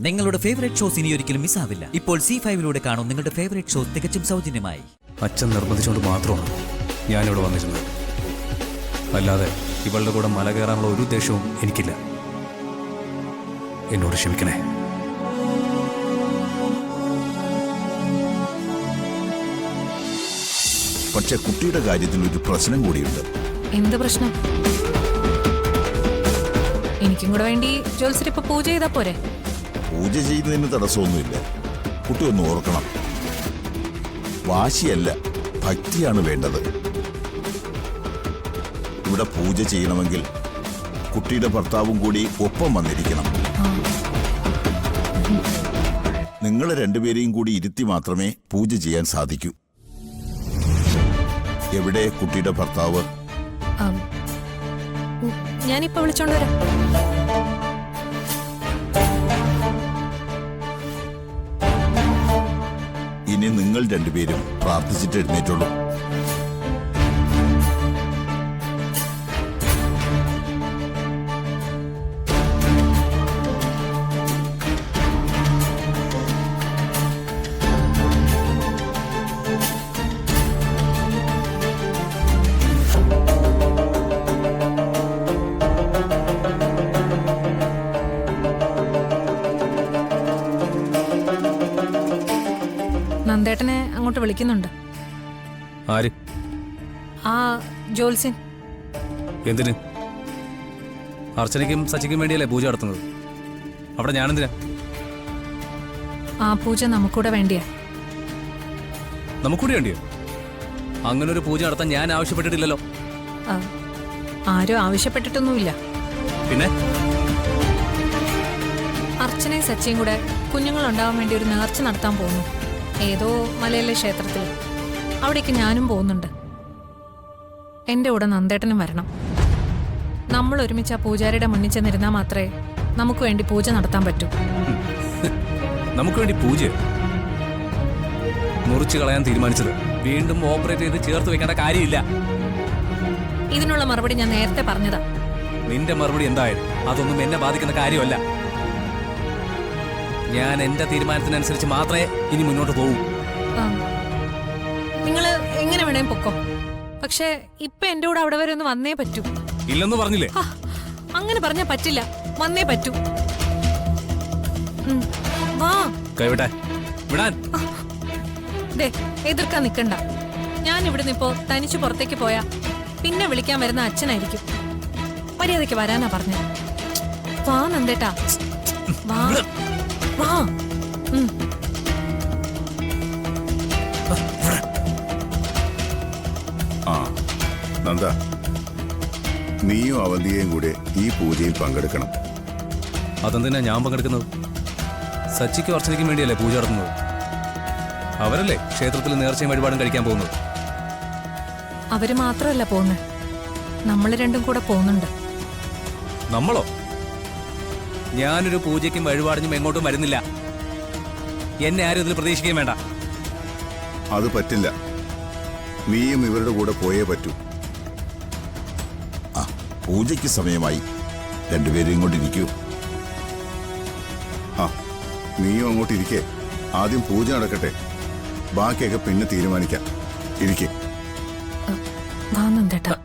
നിങ്ങളുടെ favourite shows ഇനി ഒരിക്കലും മിസ്സാവില്ല. ഇപ്പോൾ C5 കാണും നിങ്ങളുടെ ഫേവറേറ്റ് ഷോസ് തികച്ചും സൗജന്യമായി. അച്ഛൻ നിർബന്ധിച്ചുകൊണ്ട് മാത്രമാണ് ഞാനിവിടെ വന്നിരുന്നത്. അല്ലാതെ ഇവളുടെ കൂടെ മല കയറാനുള്ള ഒരു ഉദ്ദേശവും എനിക്കില്ല. എന്നോട് ക്ഷമിക്കണേ. പക്ഷെ കുട്ടിയുടെ കാര്യത്തിൽ ഒരു പ്രശ്നം കൂടിയുണ്ട്. എന്ത് പ്രശ്നം? എനിക്കും കൂടെ വേണ്ടി ജോത്സ്യർ ഇപ്പൊ പൂജ ചെയ്താ പോരെ? പൂജ ചെയ്യുന്നതിന് തടസ്സമൊന്നുമില്ല. കുട്ടി ഒന്ന് ഓർക്കണം, വാശിയല്ല ഭക്തിയാണ് വേണ്ടത്. ഇവിടെ പൂജ ചെയ്യണമെങ്കിൽ കുട്ടിയുടെ ഭർത്താവും കൂടി ഒപ്പം വന്നിരിക്കണം. നിങ്ങൾ രണ്ടുപേരെയും കൂടി ഇരുത്തി മാത്രമേ പൂജ ചെയ്യാൻ സാധിക്കൂ. എവിടെ കുട്ടിയുടെ ഭർത്താവ്? ഞാനിപ്പോ വിളിച്ചോണ്ട് വരാം. ഇനി നിങ്ങൾ രണ്ടുപേരും പ്രാർത്ഥിച്ചിട്ട് എഴുന്നേറ്റുള്ളൂ. നന്ദേട്ടനെ അങ്ങോട്ട് വിളിക്കുന്നുണ്ട്. ആര്? ആ ജോത്സ്യൻ. എന്തിന്? അർച്ചനയ്ക്കും സച്ചിക്കും വേണ്ടിയല്ലേ പൂജ നടത്തുന്നത്? അവിടെ ഞാനെന്തിനാ? ആ പൂജ നമുക്കൂടെ വേണ്ടിയാ. നമുക്കൂടെ വേണ്ടിയോ? അങ്ങനെ ഒരു പൂജ നടത്താൻ ഞാൻ ആവശ്യപ്പെട്ടിട്ടില്ലല്ലോ. ആരും ആവശ്യപ്പെട്ടിട്ടൊന്നുമില്ല. പിന്നെ അർച്ചനയും സച്ചിയും കൂടെ കുഞ്ഞുങ്ങളുണ്ടാവാൻ വേണ്ടി ഒരു നേർച്ച നടത്താൻ പോകുന്നു ഏതോ മലയിലെ ക്ഷേത്രത്തിൽ. അവിടേക്ക് ഞാനും പോകുന്നുണ്ട്. എന്റെ കൂടെ നന്ദേട്ടനും വരണം. നമ്മൾ ഒരുമിച്ച് ആ പൂജാരിയുടെ മുന്നിൽ ചെന്നിരുന്നാൽ മാത്രമേ നമുക്ക് വേണ്ടി പൂജ നടത്താൻ പറ്റൂ. നമുക്ക് വേണ്ടി പൂജ മുറിച്ചു കളയാൻ തീരുമാനിച്ചത് വീണ്ടും ഓപ്പറേറ്റ് ചെയ്ത് ചേർത്ത് വെക്കേണ്ട കാര്യമില്ല. ഇതിനുള്ള മറുപടി ഞാൻ നേരത്തെ പറഞ്ഞതാ. നിന്റെ മറുപടി എന്തായാലും അതൊന്നും എന്നെ ബാധിക്കുന്ന കാര്യമല്ല. ഞാൻ എന്റെ തീരുമാനത്തിനനുസരിച്ച് മാത്രമേ ഇനി മുന്നോട്ട് പോകൂ. നിങ്ങള് എങ്ങനെ വേണേലും പൊക്കോ, പക്ഷെ ഇപ്പൊ എന്റെ കൂടെ അവിടെ വരെ ഒന്ന് വന്നേ പറ്റൂ. ഇല്ലെന്ന് പറഞ്ഞില്ലേ? അങ്ങനെ പറഞ്ഞാ പറ്റില്ല, വന്നേ പറ്റൂ. വാ. കൈവിട്ടെ, വിടാൻ. എതിർക്കാൻ നിക്കണ്ട. ഞാൻ ഇവിടുന്ന് ഇപ്പോ തനിച്ചു പുറത്തേക്ക് പോയാ പിന്നെ വിളിക്കാൻ വരുന്ന അച്ഛനായിരിക്കും. മര്യാദയ്ക്ക് വരാനാ പറഞ്ഞ. വാ നന്ദേട്ടാ, വാ വാ. ആ നന്ദ, നീയും അവന്തികയും കൂടെ ഈ പൂജയിൽ പങ്കെടുക്കണം. അതെന്തിനാ ഞാൻ പങ്കെടുക്കുന്നത്? സച്ചിക്കും അർച്ചനയ്ക്കും വേണ്ടിയല്ലേ പൂജ നടത്തുന്നത്. അവരല്ലേ ക്ഷേത്രത്തിൽ നേർച്ചയും വഴിപാടും കഴിക്കാൻ പോകുന്നത്. അവര് മാത്രമല്ല പോകുന്നത്, നമ്മൾ രണ്ടും കൂടെ പോകുന്നുണ്ട്. നമ്മളോ? ഞാനൊരു പൂജയ്ക്കും വഴിപാടിനും എങ്ങോട്ടും വരുന്നില്ല. എന്നെ ആരും ഇതിൽ പ്രതീക്ഷിക്കുകയും വേണ്ട. അത് പറ്റില്ല, നീയും ഇവരുടെ കൂടെ പോയേ പറ്റൂ. ആ പൂജയ്ക്ക് സമയമായി, രണ്ടുപേരും ഇങ്ങോട്ടിരിക്കൂ. ആ നീയും അങ്ങോട്ടിരിക്കേ. ആദ്യം പൂജ നടക്കട്ടെ, ബാക്കിയൊക്കെ പിന്നെ തീരുമാനിക്കാം. ഇരിക്കേ. വാ നന്ദേട്ടാ.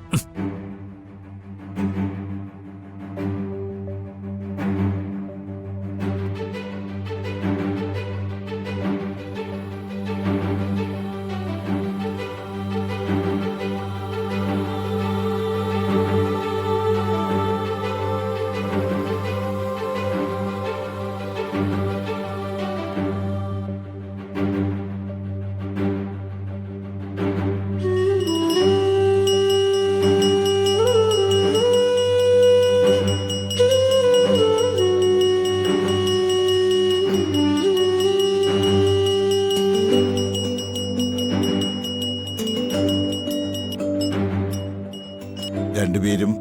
രണ്ടുപേരും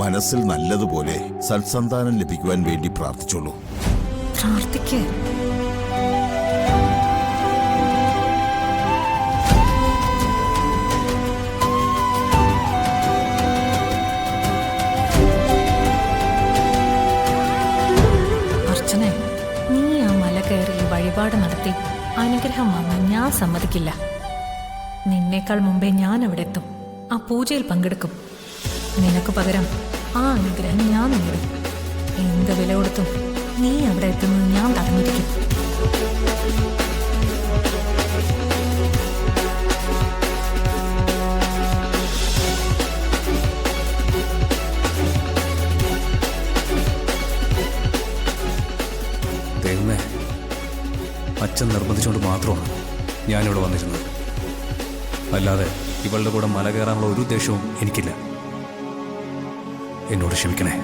മനസ്സിൽ നല്ലതുപോലെ സത്സന്താനം ലഭിക്കുവാൻ വേണ്ടി പ്രാർത്ഥിച്ചോളൂ. പ്രാർത്ഥിക്കേ. കയറി വഴിപാട് നടത്തി അനുഗ്രഹം വാങ്ങാൻ ഞാൻ സമ്മതിക്കില്ല. നിന്നേക്കാൾ മുമ്പേ ഞാൻ അവിടെ എത്തും, ആ പൂജയിൽ പങ്കെടുക്കും. നിനക്ക് പകരം ആ അനുഗ്രഹം ഞാൻ നേടും. എന്ത് വില കൊടുത്തും നീ അവിടെ എത്തുന്നത് ഞാൻ തടഞ്ഞിരിക്കും. ദൈവമേ, അച്ഛൻ നിർബന്ധിച്ചുകൊണ്ട് മാത്രമാണ് ഞാനിവിടെ വന്നിരുന്നത്. അല്ലാതെ ഇവളുടെ കൂടെ മല കയറാനുള്ള ഒരു ഉദ്ദേശവും എനിക്കില്ല. എന്നോട് ക്ഷമിക്കണേ.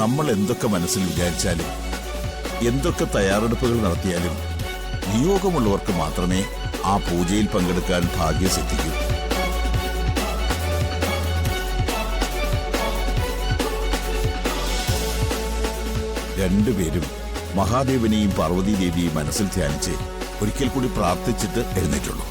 നമ്മൾ എന്തൊക്കെ മനസ്സിൽ വിചാരിച്ചാലും എന്തൊക്കെ തയ്യാറെടുപ്പുകൾ നടത്തിയാലും നിയോഗമുള്ളവർക്ക് മാത്രമേ ആ പൂജയിൽ പങ്കെടുക്കാൻ ഭാഗ്യം സിദ്ധിക്കൂ. രണ്ടുപേരും മഹാദേവനെയും പാർവതീദേവിയെയും മനസ്സിൽ ധ്യാനിച്ച് ഒരിക്കൽ കൂടി പ്രാർത്ഥിച്ചിട്ട് എഴുന്നേറ്റുള്ളൂ.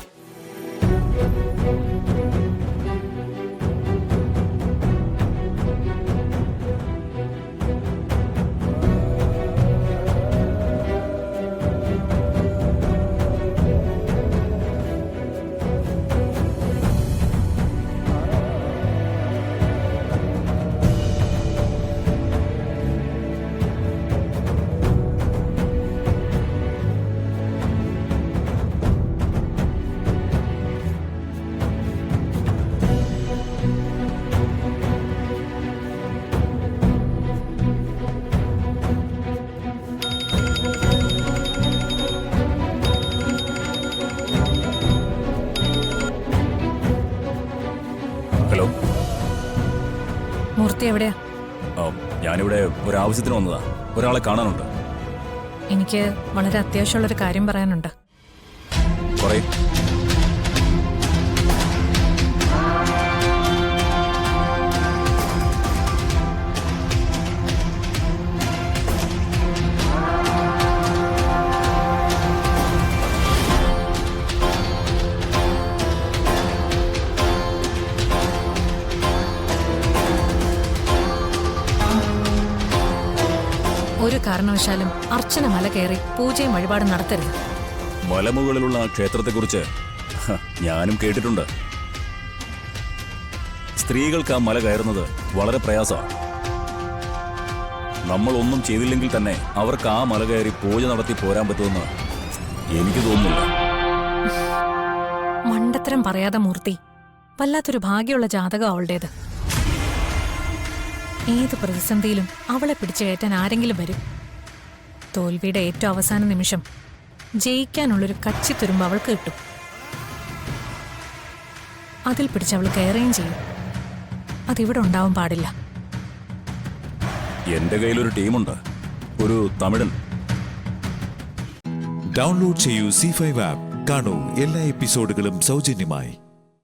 ഹലോ, മൂർത്തി എവിടെയാ? ഞാനിവിടെ ഒരു ആവശ്യത്തിന് വന്നതാ. ഒരാളെ കാണാനുണ്ട്. എനിക്ക് വളരെ അത്യാവശ്യമുള്ളൊരു കാര്യം പറയാനുണ്ട്. പറയ്. ഒരു കാരണവശാലും അർച്ചന മല കയറി പൂജയും വഴിപാടും നടത്തരുത്. മലമുകളിലുള്ള ആ ക്ഷേത്രത്തെക്കുറിച്ച് ഞാനും കേട്ടിട്ടുണ്ട്. സ്ത്രീകൾക്ക് ആ മല കയറുന്നത് വളരെ പ്രയാസമാണ്. നമ്മൾ ഒന്നും ചെയ്തില്ലെങ്കിൽ തന്നെ അവർക്ക് ആ മല കയറി പൂജ നടത്തി പോരാൻ പറ്റുമെന്ന് എനിക്ക് തോന്നുന്നില്ല. മണ്ടത്തരം പറയാതെ മൂർത്തി, വല്ലാത്തൊരു ഭാഗ്യമുള്ള ജാതകം അവളുടേത്. ഏത് പ്രതിസന്ധിയിലും അവളെ പിടിച്ചു കയറ്റാൻ ആരെങ്കിലും വരും. തോൽവിയുടെ ഏറ്റവും അവസാന നിമിഷം ജയിക്കാനുള്ളൊരു കച്ചിത്തുരുമ്പ് അവൾക്ക് കിട്ടും. അതിൽ പിടിച്ചവൾ കയറുകയും ചെയ്യും. അതിവിടെ ഉണ്ടാവാൻ പാടില്ല. എന്റെ കയ്യിലൊരു ടീമുണ്ട്, ഒരു തമിഴൻ. ഡൗൺലോഡ് ചെയ്യൂ C5 ആപ്പ്. കാണൂ എല്ലാ എപ്പിസോഡുകളും സൗജന്യമായി.